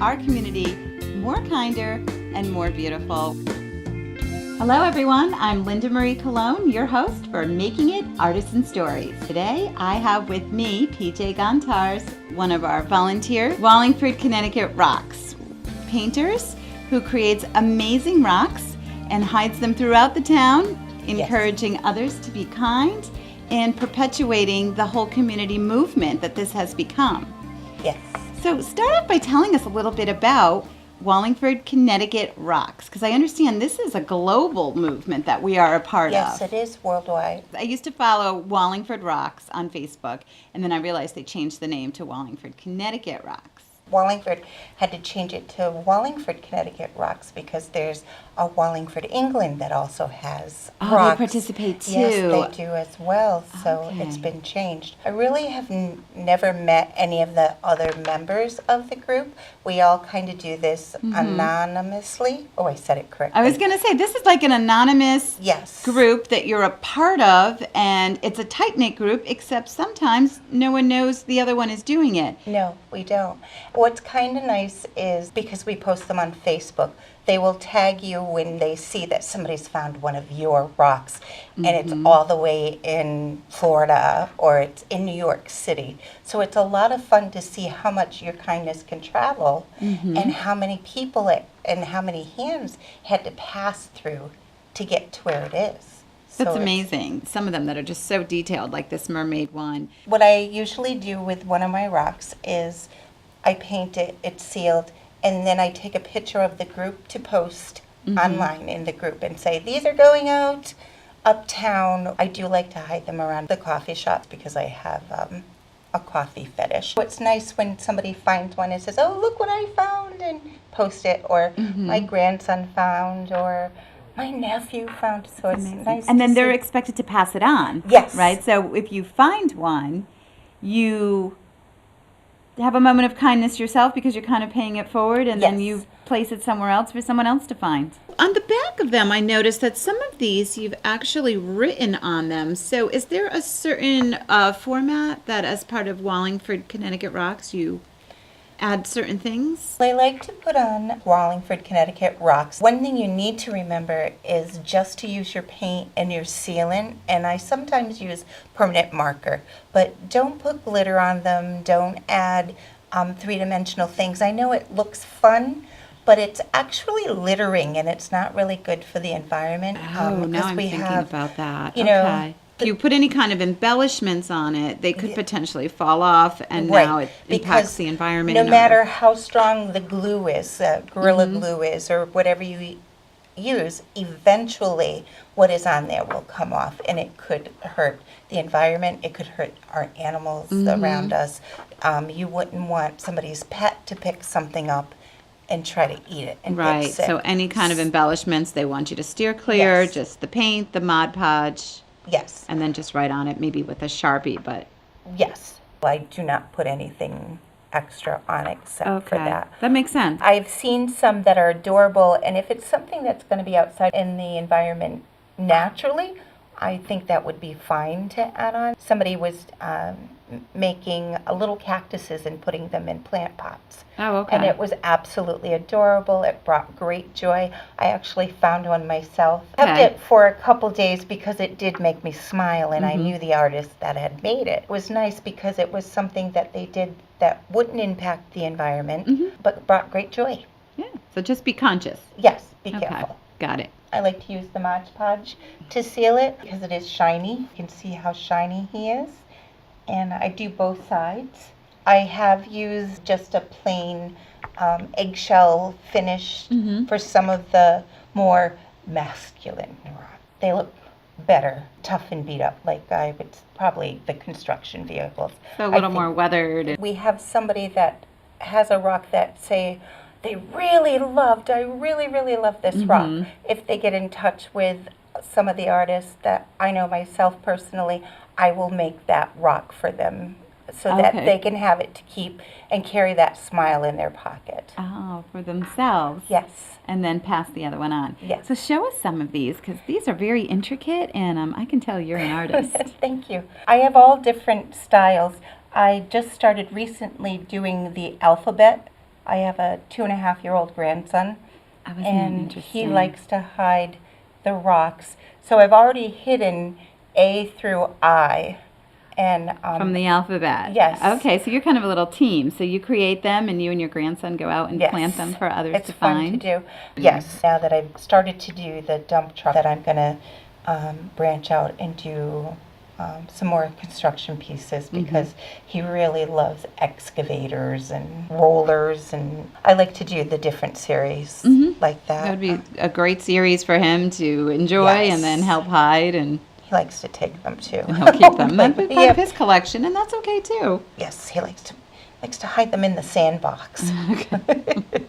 our community more kinder and more beautiful. Hello everyone, I'm Linda Marie Colon, your host for Making It Artisan Stories. Today I have with me PJ Gontarz, one of our volunteer Wallingford, Connecticut rocks painters who creates amazing rocks and hides them throughout the town, encouraging others to be kind and perpetuating the whole community movement that this has become. Yes. So start off by telling us a little bit about Wallingford, Connecticut rocks, because I understand this is a global movement that we are a part of. Yes, it is worldwide. I used to follow Wallingford Rocks on Facebook, and then I realized they changed the name to Wallingford, Connecticut Rocks. Wallingford had to change it to Wallingford, Connecticut Rocks because there's a Wallingford, England that also has rocks. They participate too. Yes, they do as well, so it's been changed. I really have never met any of the other members of the group. We all kind of do this anonymously. Oh, I said it correctly. I was going to say, this is like an anonymous Yes. group that you're a part of, and it's a tight-knit group, except sometimes no one knows the other one is doing it. No, we don't. What's kind of nice is because we post them on Facebook, they will tag you when they see that somebody's found one of your rocks, and it's all the way in Florida or it's in New York City. So it's a lot of fun to see how much your kindness can travel and how many people and how many hands had to pass through to get to where it is. That's amazing. Some of them that are just so detailed, like this mermaid one. What I usually do with one of my rocks is I paint it, it's sealed, and then I take a picture of the group to post online in the group and say, these are going out uptown. I do like to hide them around the coffee shops because I have a coffee fetish. It's nice when somebody finds one and says, oh, look what I found, and post it, or my grandson found, or my nephew found. So it's nice. And then they're expected to pass it on. Yes. Right? So if you find one, you have a moment of kindness yourself because you're kind of paying it forward, and then you place it somewhere else for someone else to find. On the back of them, I noticed that some of these you've actually written on them. So is there a certain format that as part of Wallingford, Connecticut Rocks, you add certain things? I like to put on Wallingford, Connecticut rocks. One thing you need to remember is just to use your paint and your sealant, and I sometimes use permanent marker, but don't put glitter on them, don't add three-dimensional things. I know it looks fun, but it's actually littering, and it's not really good for the environment. Now I'm thinking about that. You know, if you put any kind of embellishments on it, they could potentially fall off, and now it impacts the environment. No matter how strong the glue is, Gorilla Glue is, or whatever you use, eventually what is on there will come off, and it could hurt the environment. It could hurt our animals around us. You wouldn't want somebody's pet to pick something up and try to eat it and get sick. So any kind of embellishments, they want you to steer clear, just the paint, the Mod Podge. Yes. And then just write on it, maybe with a Sharpie, but... Yes. I do not put anything extra on except for that. That makes sense. I've seen some that are adorable, and if it's something that's going to be outside in the environment naturally, I think that would be fine to add on. Somebody was making little cactuses and putting them in plant pots. Oh, okay. And it was absolutely adorable. It brought great joy. I actually found one myself. Kept it for a couple days because it did make me smile, and I knew the artist that had made it. It was nice because it was something that they did that wouldn't impact the environment, but brought great joy. Yeah, so just be conscious. Yes, be careful. Got it. I like to use the Mod Podge to seal it because it is shiny. You can see how shiny he is. And I do both sides. I have used just a plain eggshell finish for some of the more masculine. They look better, tough and beat up, like I would probably the construction vehicles. So a little more weathered. We have somebody that has a rock that say they really loved, I really, really love this rock. If they get in touch with some of the artists that I know myself personally, I will make that rock for them so that they can have it to keep and carry that smile in their pocket. Oh, for themselves. Yes. And then pass the other one on. Yes. So show us some of these, because these are very intricate, and I can tell you're an artist. Thank you. I have all different styles. I just started recently doing the alphabet I have a 2.5-year-old grandson, Oh, isn't that and he interesting? likes to hide the rocks. So I've already hidden A through I, and From the alphabet. yes. Okay, so you're kind of a little team. So you create them, and you and your grandson go out and plant them for others it's to fun find. to do. Yes, now that I've started to do the dump truck, that I'm going to branch out and do some more construction pieces, because he really loves excavators and rollers, and I like to do the different series like that. That would be a great series for him to enjoy and then Yes. help hide, and He likes to take them too. he'll keep them. That'd be part Yeah. of his collection, and that's okay too. Yes, he likes to hide them in the sandbox.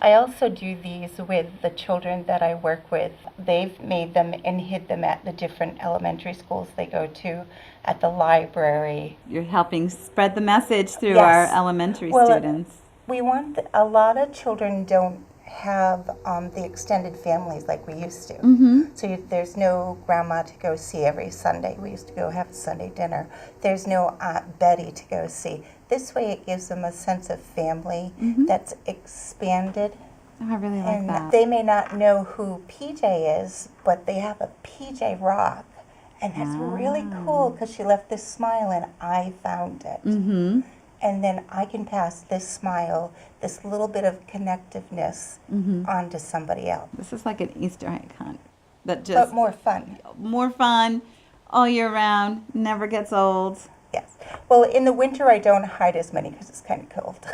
I also do these with the children that I work with. They've made them and hid them at the different elementary schools they go to, at the library. You're helping spread the message through Yes. our elementary Well, students. We want a lot of children don't have the extended families like we used to. So there's no grandma to go see every Sunday. We used to go have Sunday dinner. There's no Aunt Betty to go see. This way it gives them a sense of family that's expanded. Oh, I really like And that. they may not know who PJ is, but they have a PJ rock. And that's really cool, because she left this smile and I found it. And then I can pass this smile, this little bit of connectiveness on to somebody else. This is like an Easter egg hunt that But just more fun. more fun all year round, never gets old. Yes. Well, in the winter, I don't hide as many because it's kind of cold.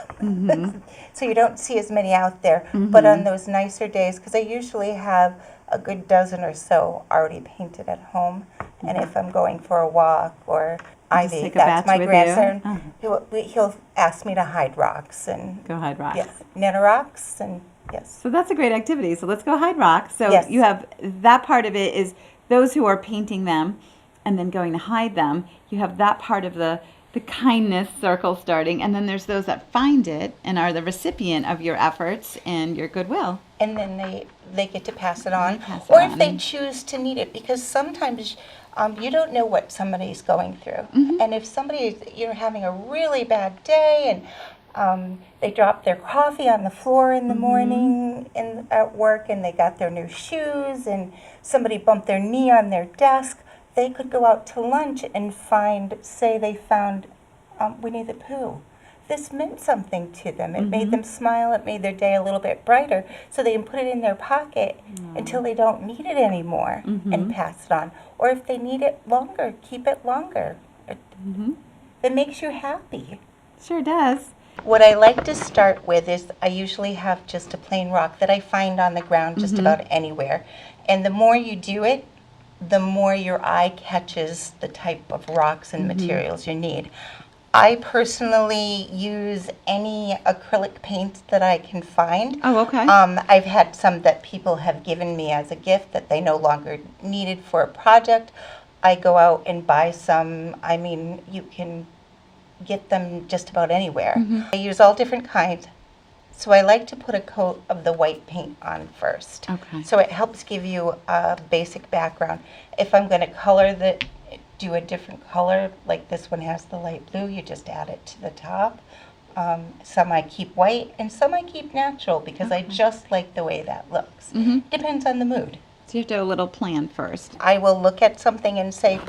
So you don't see as many out there. But on those nicer days, because I usually have a good dozen or so already painted at home. And if I'm going for a walk, or Ivy, take a that's batch my with you? grandson, he'll ask me to hide rocks. And Go hide rocks. yes, Nana rocks, and yes. So that's a great activity. So let's go hide rocks. So Yes. you have that part of it is those who are painting them and then going to hide them. You have that part of the kindness circle starting, and then there's those that find it and are the recipient of your efforts and your goodwill. And then they get to pass it on, pass it or if on. they choose to need it, because sometimes you don't know what somebody's going through. And if somebody you're having a really bad day, and they drop their coffee on the floor in the morning at work, and they got their new shoes, and somebody bumped their knee on their desk, they could go out to lunch and say they found Winnie the Pooh. This meant something to them. It made them smile. It made their day a little bit brighter. So they can put it in their pocket until they don't need it anymore and pass it on. Or if they need it longer, keep it longer. It makes you happy. Sure does. What I like to start with is I usually have just a plain rock that I find on the ground just about anywhere. And the more you do it, the more your eye catches the type of rocks and materials you need. I personally use any acrylic paint that I can find. Oh, okay. I've had some that people have given me as a gift that they no longer needed for a project. I go out and buy some. I mean, you can get them just about anywhere. I use all different kinds. So I like to put a coat of the white paint on first. Okay. So it helps give you a basic background. If I'm going to do a different color, like this one has the light blue, you just add it to the top. Some I keep white, and some I keep natural, because I just like the way that looks. Depends on the mood. So you have to do a little plan first. I will look at something and say,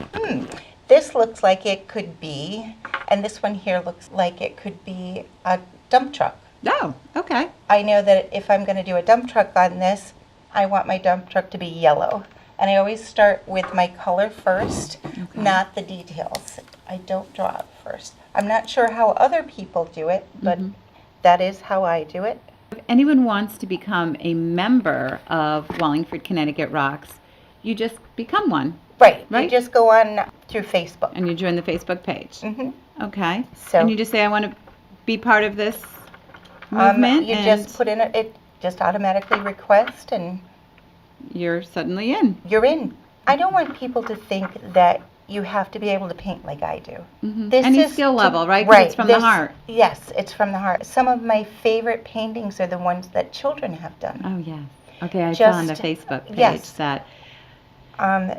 this looks like it could be, and this one here looks like it could be a dump truck. Oh, okay. I know that if I'm going to do a dump truck on this, I want my dump truck to be yellow. And I always start with my color first, not the details. I don't draw it first. I'm not sure how other people do it, but that is how I do it. If anyone wants to become a member of Wallingford, Connecticut Rocks, you just become one. Right. Right? You just go on through Facebook. And you join the Facebook page. Okay. So- and you just say, I want to be part of this movement. You and just put in it just automatically request, and you're suddenly in. you're in. I don't want people to think that you have to be able to paint like I do. Any skill level, right? 'Cause it's from the heart. Yes, it's from the heart. Some of my favorite paintings are the ones that children have done. Oh, yes. Okay, I saw on the Just- Facebook page yes. that.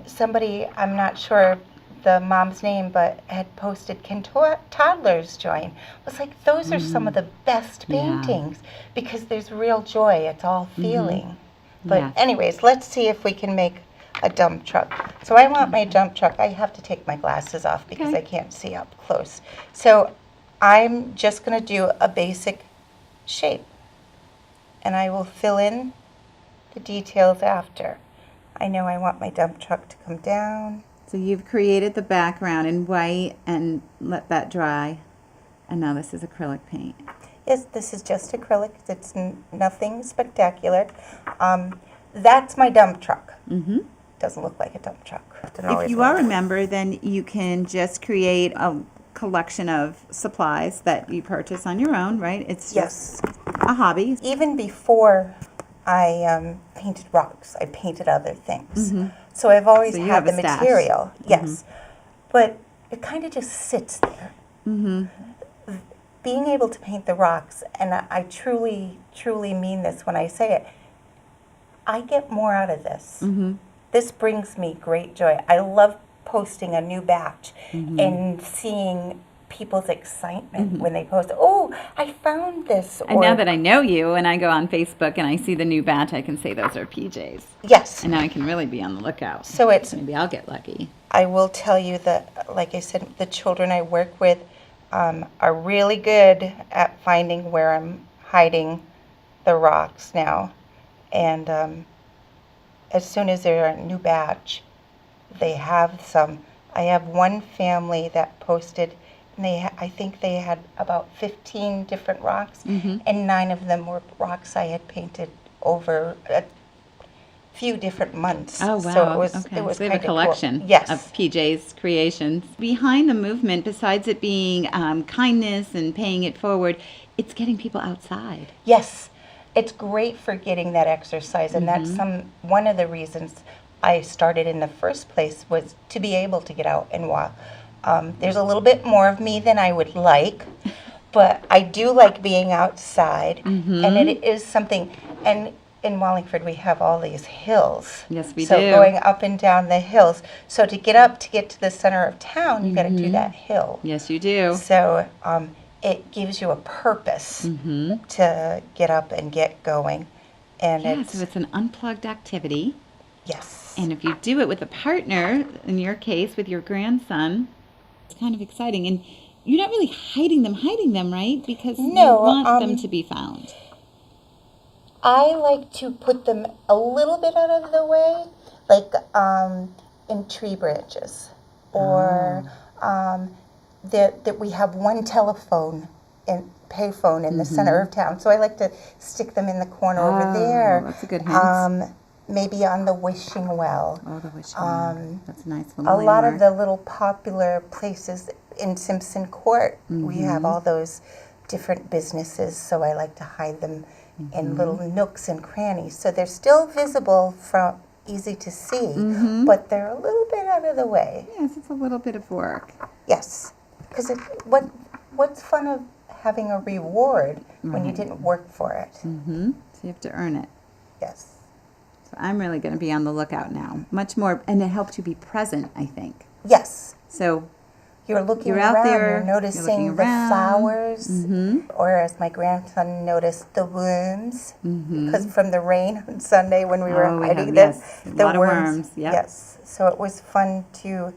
Somebody, I'm not sure, the mom's name, but had posted, "Can toddlers join?" I was like, those are some of the best Yeah. paintings because there's real joy. It's all feeling. But Yes. anyways, let's see if we can make a dump truck. So I want my dump truck. I have to take my glasses off because Okay. I can't see up close. So I'm just going to do a basic shape, and I will fill in the details after. I know I want my dump truck to come down. So you've created the background in white and let that dry. And now this is acrylic paint. Yes, this is just acrylic. It's nothing spectacular. That's my dump truck. Mm-hmm. Doesn't look like a dump truck. If you are a member, then you can just create a collection of supplies that you purchase on your own, right? It's just a hobby. Even before I painted rocks, I painted other things. Mm-hmm. So I've always So you had have a the stash. material. Yes. But it kind of just sits there. Mm-hmm. Being able to paint the rocks, and I truly, truly mean this when I say it, I get more out of this. Mm-hmm. This brings me great joy. I love posting a new batch Mm-hmm. and seeing people's excitement when they post, "Oh, I found this." And now that I know you and I go on Facebook and I see the new batch, I can say those are PJs. Yes. And now I can really be on the lookout. So it's, Maybe I'll get lucky. I will tell you that, like I said, the children I work with are really good at finding where I'm hiding the rocks now. And as soon as they're a new batch, they have some. I have one family that posted, and I think they had about 15 different rocks, and 9 of them were rocks I had painted over a few different months. Oh, wow. So it was, okay. it was So we have a kinda collection cool. Yes. of PJ's creations. Behind the movement, besides it being kindness and paying it forward, it's getting people outside. Yes, it's great for getting that exercise, and that's one of the reasons I started in the first place was to be able to get out and walk. There's a little bit more of me than I would like, but I do like being outside, and it is something. And in Wallingford, we have all these hills. Yes, we so do. going up and down the hills. So to get to the center of town, you got to do that hill. Yes, you do. So it gives you a purpose to get up and get going. And Yeah, so it's an unplugged activity. yes. And if you do it with a partner, in your case, with your grandson, it's kind of exciting. And you're not really hiding them, right? Because you No, want them to be found. I like to put them a little bit out of the way, like in tree branches, or that we have one telephone and payphone in the center of town. So I like to stick them in the corner over there. That's a good hint. Maybe on the wishing well. Oh, the wishing well. That's a nice A little lot of landmark. the little popular places in Simpson Court, we have all those different businesses, so I like to hide them in little nooks and crannies. So they're still visible, from easy to see, but they're a little bit out of the way. Yes, it's a little bit of work. Yes, because what's fun of having a reward when you didn't work for it? So you have to earn it. Yes. So I'm really going to be on the lookout now. Much more, and it helps you be present, I think. Yes. So You're looking You're out around, there, you're you're noticing looking the around. flowers, or as my grandson noticed, the worms, because from the rain on Sunday when we were we hiding have, them, yes, a the lot of worms, yep. Yes, so it was fun to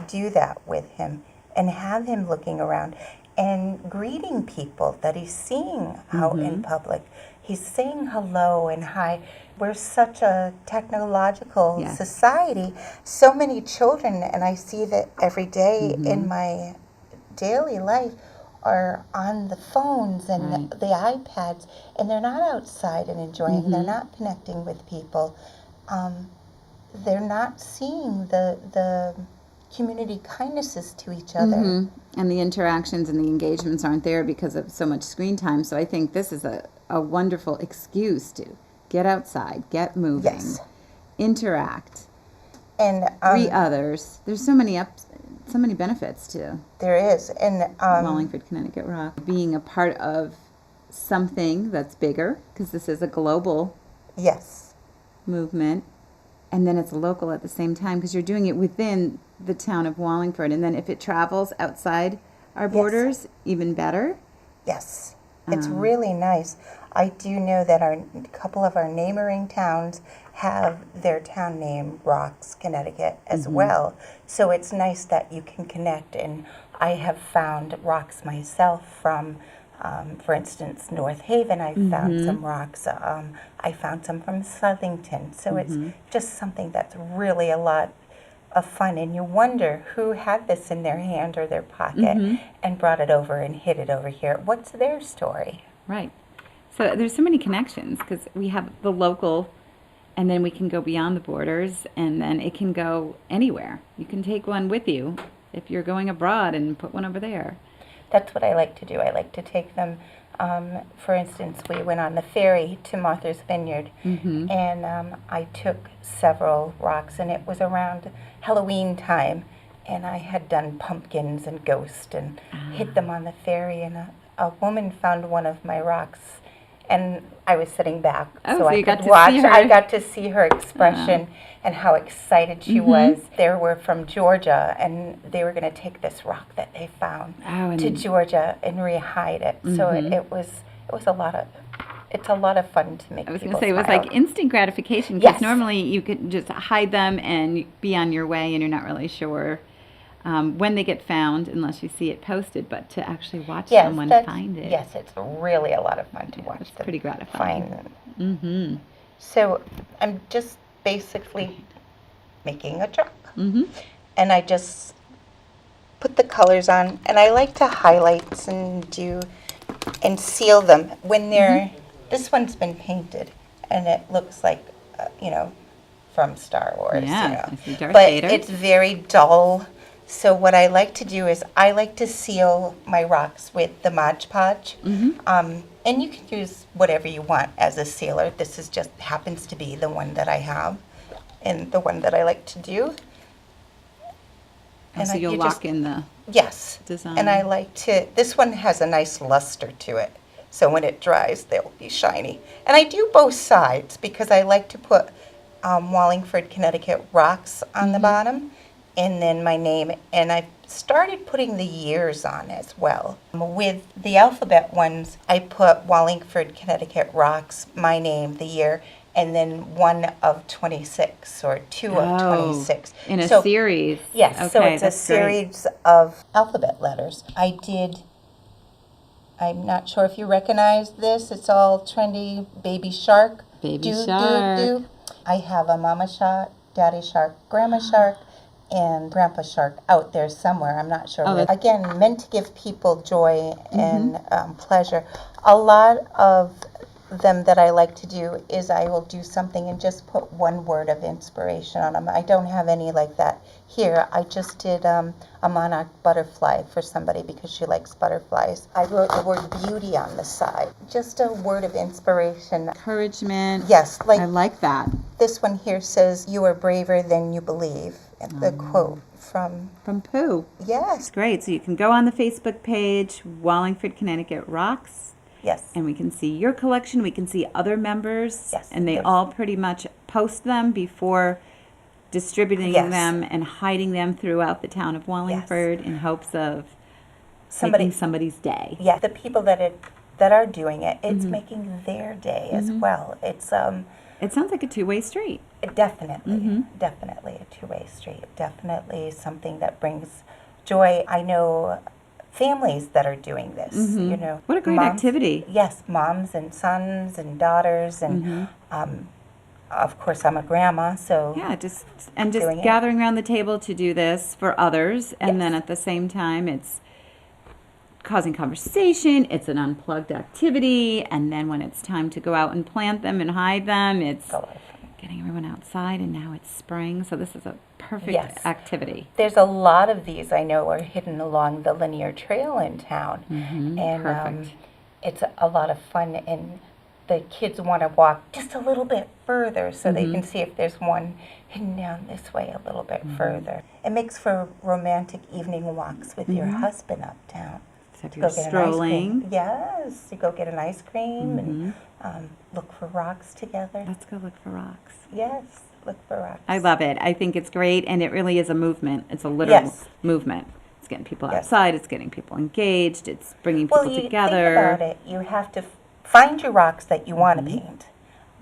do that with him and have him looking around and greeting people that he's seeing out in public. He's saying hello and hi. We're such a technological Yes. society. So many children, and I see that every day in my daily life, are on the phones and the iPads, and they're not outside and enjoying. They're not connecting with people. They're not seeing the community kindnesses to each other. and the interactions and the engagements aren't there because of so much screen time. So I think this is a wonderful excuse to get outside, get moving, Yes. interact, And greet others. There's so many benefits to there is. And Wallingford, Connecticut Rock. Being a part of something that's bigger, because this is a global yes. movement. and then it's local at the same time because you're doing it within the town of Wallingford. And then if it travels outside our borders, even better. Yes, it's really nice. I do know that a couple of our neighboring towns have their town name Rocks, Connecticut as well. So it's nice that you can connect. And I have found rocks myself from, for instance, North Haven. I found some rocks. I found some from Southington. So it's just something that's really a lot of fun. And you wonder who had this in their hand or their pocket and brought it over and hid it over here. What's their story? Right. So there's so many connections because we have the local, and then we can go beyond the borders, and then it can go anywhere. You can take one with you if you're going abroad and put one over there. That's what I like to do. I like to take them. For instance, we went on the ferry to Martha's Vineyard, and I took several rocks, and it was around Halloween time, and I had done pumpkins and ghosts and hid them on the ferry, and a woman found one of my rocks, and I was sitting back so I could watch. I got to see her expression and how excited she was. They were from Georgia, and they were going to take this rock that they found to Georgia and rehide it. So it was a lot of. It's a lot of fun to make. I was going to say it was like instant gratification because normally you could just hide them and be on your way, and you're not really sure when they get found unless you see it posted. But to actually watch someone find it, it's really a lot of fun to watch. It's pretty gratifying. So I'm just basically making a truck, and I just put the colors on, and I like to highlight and seal them when they're. This one's been painted, and it looks like, from Star Wars. Yeah, I see Darth but Vader. It's very dull. So what I like to do is I like to seal my rocks with the Mod Podge. And you can use whatever you want as a sealer. This is just happens to be the one that I have and the one that I like to do. And so you'll lock in the design. And I like to, this one has a nice luster to it. So when it dries, they'll be shiny. And I do both sides because I like to put Wallingford, Connecticut rocks on the bottom and then my name. And I started putting the years on as well. With the alphabet ones, I put Wallingford, Connecticut rocks, my name, the year, and then 1 of 26 or 2 of 26. In a series. Yes, okay, so it's a series of alphabet letters. I'm not sure if you recognize this. It's all trendy. Baby shark. Baby shark. I have a mama shark, daddy shark, grandma shark, and grandpa shark out there somewhere. I'm not sure. Again, meant to give people joy and pleasure. A lot of them that I like to do is I will do something and just put one word of inspiration on them. I don't have any like that here. I just did a monarch butterfly for somebody because she likes butterflies. I wrote the word beauty on the side. Just a word of inspiration. Encouragement. Yes. I like that. This one here says, "You are braver than you believe." And the quote from Pooh. Yes. It's great. So you can go on the Facebook page, Wallingford, Connecticut Rocks. Yes. And we can see your collection. We can see other members. Yes. And they all pretty much post them before distributing them and hiding them throughout the town of Wallingford in hopes of making somebody's day. Yeah. The people that are doing it, it's making their day as well. It's It sounds like a two-way street. Definitely. Definitely a two-way street. Definitely something that brings joy. I know families that are doing this, What a great activity. Yes, moms and sons and daughters and of course I'm a grandma, so just gathering around the table to do this for others, and then at the same time it's causing conversation, it's an unplugged activity, and then when it's time to go out and plant them and hide them, it's getting everyone outside, and now it's spring, so this is a perfect activity. There's a lot of these I know are hidden along the linear trail in town, and it's a lot of fun, and the kids want to walk just a little bit further so they can see if there's one hidden down this way a little bit further. It makes for romantic evening walks with your husband uptown. So if to you're go get strolling, an ice cream. Yes, to go get an ice cream and look for rocks together. let's go look for rocks. Yes, look for rocks. I love it. I think it's great, and it really is a movement. It's a literal movement. It's getting people outside. It's getting people engaged. It's bringing people together. Think about it. You have to find your rocks that you want to paint.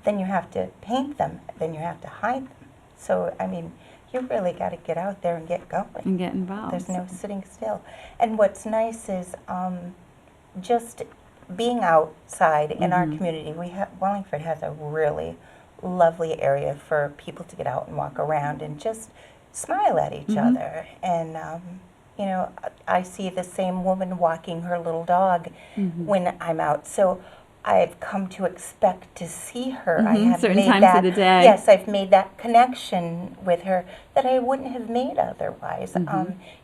Then you have to paint them. Then you have to hide them. So, I mean, you really got to get out there and get going. And get involved. There's no sitting still. And what's nice is just being outside in our community. Wallingford has a really lovely area for people to get out and walk around and just smile at each other. And, you know, I see the same woman walking her little dog when I'm out. So I've come to expect to see her. I have certain made times that, of the day. Yes, I've made that connection with her that I wouldn't have made otherwise.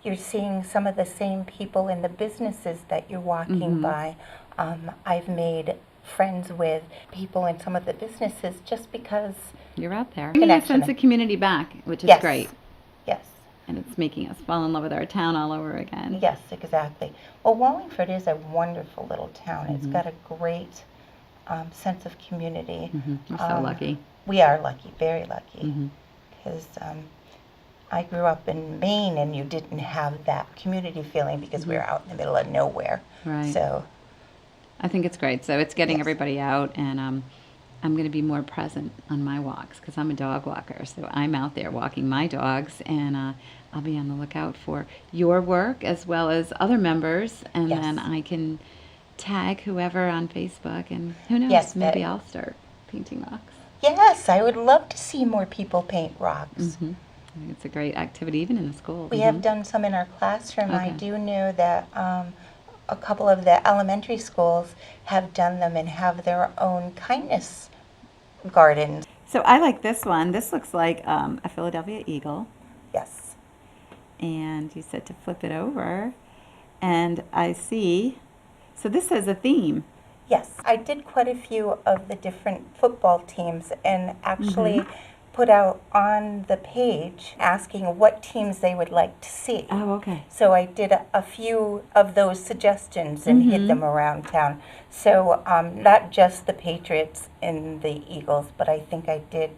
You're seeing some of the same people in the businesses that you're walking by. I've made friends with people in some of the businesses just because you're out there. Bringing a sense of community back, which is great. Yes. And it's making us fall in love with our town all over again. Yes, exactly. Well, Wallingford is a wonderful little town. It's got a great sense of community. We're so lucky. We are lucky, very lucky. Because I grew up in Maine and you didn't have that community feeling because we were out in the middle of nowhere. Right. So I think it's great. So it's getting everybody out, and I'm going to be more present on my walks because I'm a dog walker. So I'm out there walking my dogs, and I'll be on the lookout for your work as well as other members, and then I can tag whoever on Facebook, and who knows, maybe I'll start painting rocks. Yes, I would love to see more people paint rocks. I think it's a great activity, even in the school. We have done some in our classroom. I do know that a couple of the elementary schools have done them and have their own kindness gardens. So I like this one. This looks like a Philadelphia eagle. Yes. And you said to flip it over. And I see, so this has a theme. Yes. I did quite a few of the different football teams and actually put out on the page asking what teams they would like to see. Oh, okay. So I did a few of those suggestions and hid them around town. So not just the Patriots and the Eagles, but I think I did,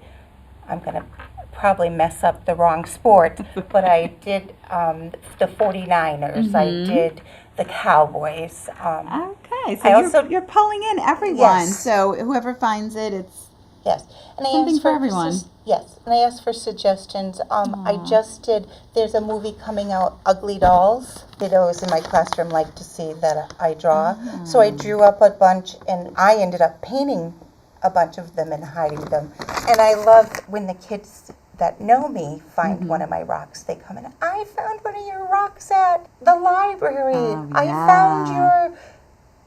I'm going to probably mess up the wrong sport, but I did the 49ers, I did the Cowboys. Okay, so you're pulling in everyone. Yes. So whoever finds it, it's and I something asked for everyone. Yes, and I asked for suggestions. I just did, there's a movie coming out, Ugly Dolls. Kiddos in my classroom like to see that I draw. So I drew up a bunch, and I ended up painting a bunch of them and hiding them. And I love when the kids that know me find one of my rocks. They come in, I found one of your rocks at the library. I found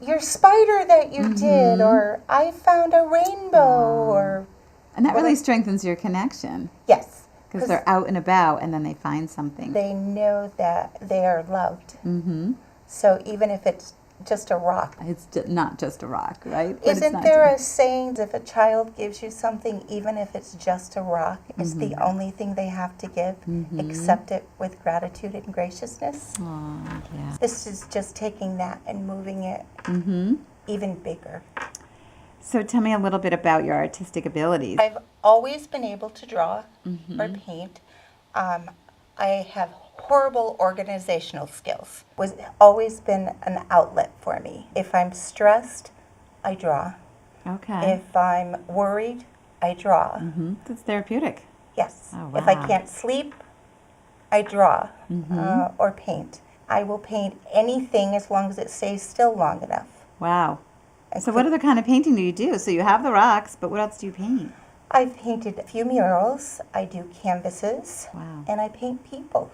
your spider that you did, or I found a rainbow, or... And that really strengthens your connection. Yes. Because they're out and about, and then they find something. They know that they are loved. So even if it's just a rock. It's not just a rock, right? But Isn't there a saying, if a child gives you something, even if it's just a rock, it's the only thing they have to give? Accept it with gratitude and graciousness? Aw, yeah. This is just taking that and moving it even bigger. So tell me a little bit about your artistic abilities. I've always been able to draw or paint. I have horrible organizational skills. Was always been an outlet for me. If I'm stressed, I draw. Okay. If I'm worried, I draw. It's therapeutic. Yes. Oh, wow. If I can't sleep, I draw or paint. I will paint anything as long as it stays still long enough. Wow. So what other kind of painting do you do? So you have the rocks, but what else do you paint? I've painted a few murals. I do canvases. Wow. And I paint people.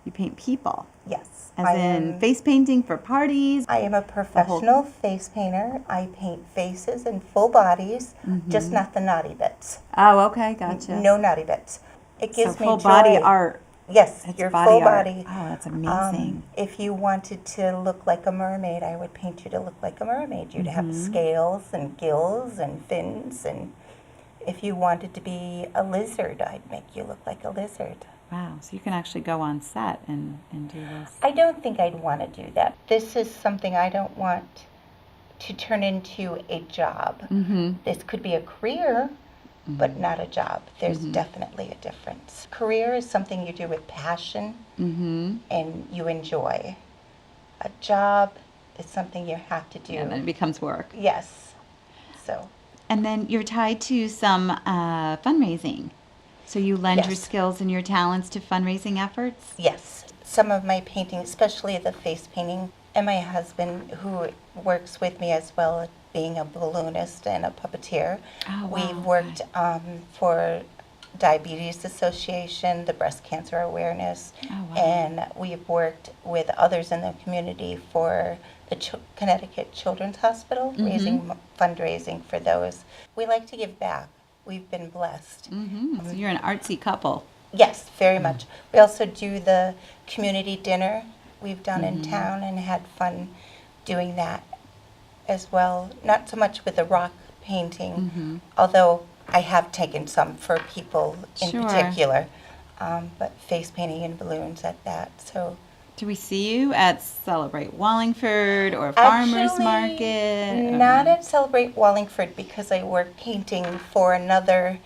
You paint people? Yes. As in face painting for parties? I am a professional face painter. I paint faces and full bodies, just not the naughty bits. Oh, okay, gotcha. No naughty bits. It gives me full joy. body art. Yes, It's your body full art. body. Oh, that's amazing. If you wanted to look like a mermaid, I would paint you to look like a mermaid. You'd have scales and gills and fins. And if you wanted to be a lizard, I'd make you look like a lizard. Wow, so you can actually go on set and do this. I don't think I'd want to do that. This is something I don't want to turn into a job. Mm-hmm. This could be a career, but not a job. There's definitely a difference. Career is something you do with passion and you enjoy. A job is something you have to do. And then it becomes work. Yes. So. And then you're tied to some fundraising. So you lend your Yes. skills and your talents to fundraising efforts? Yes. Some of my painting, especially the face painting, and my husband, who works with me as well, being a balloonist and a puppeteer. Oh, wow. We've worked for Diabetes Association, the Breast Cancer Awareness, and we've worked with others in the community for the Connecticut Children's Hospital, raising fundraising for those. We like to give back. We've been blessed. So you're an artsy couple. Yes, very much. We also do the community dinner we've done in town and had fun doing that as well. Not so much with the rock painting, although I have taken some for people in particular, but face painting and balloons at that. So. Do we see you at Celebrate Wallingford or Farmers Actually, Market? Not at Celebrate Wallingford, because I work painting for another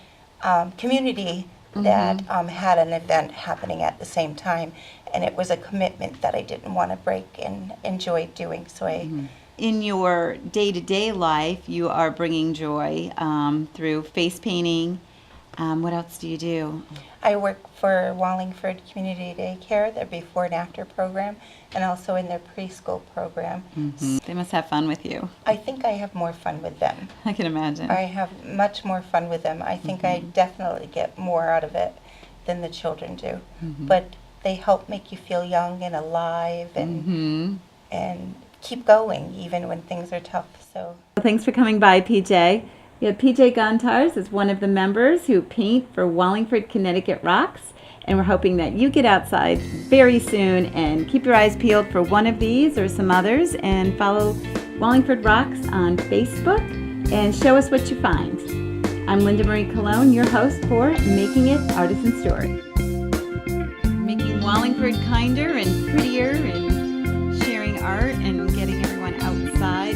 community that had an event happening at the same time, and it was a commitment that I didn't want to break and enjoyed doing. So I. In your day-to-day life, you are bringing joy through face painting. What else do you do? I work for Wallingford Community Daycare, their before and after program, and also in their preschool program. They must have fun with you. I think I have more fun with them. I can imagine. I have much more fun with them. I think I definitely get more out of it than the children do. But they help make you feel young and alive and keep going even when things are tough. So thanks for coming by, PJ. We have PJ Gontarz as one of the members who paint for Wallingford, Connecticut Rocks, and we're hoping that you get outside very soon and keep your eyes peeled for one of these or some others, and follow Wallingford Rocks on Facebook and show us what you find. I'm Linda Marie Colon, your host for Making It Artisan Story. Making Wallingford kinder and prettier and sharing art and getting everyone outside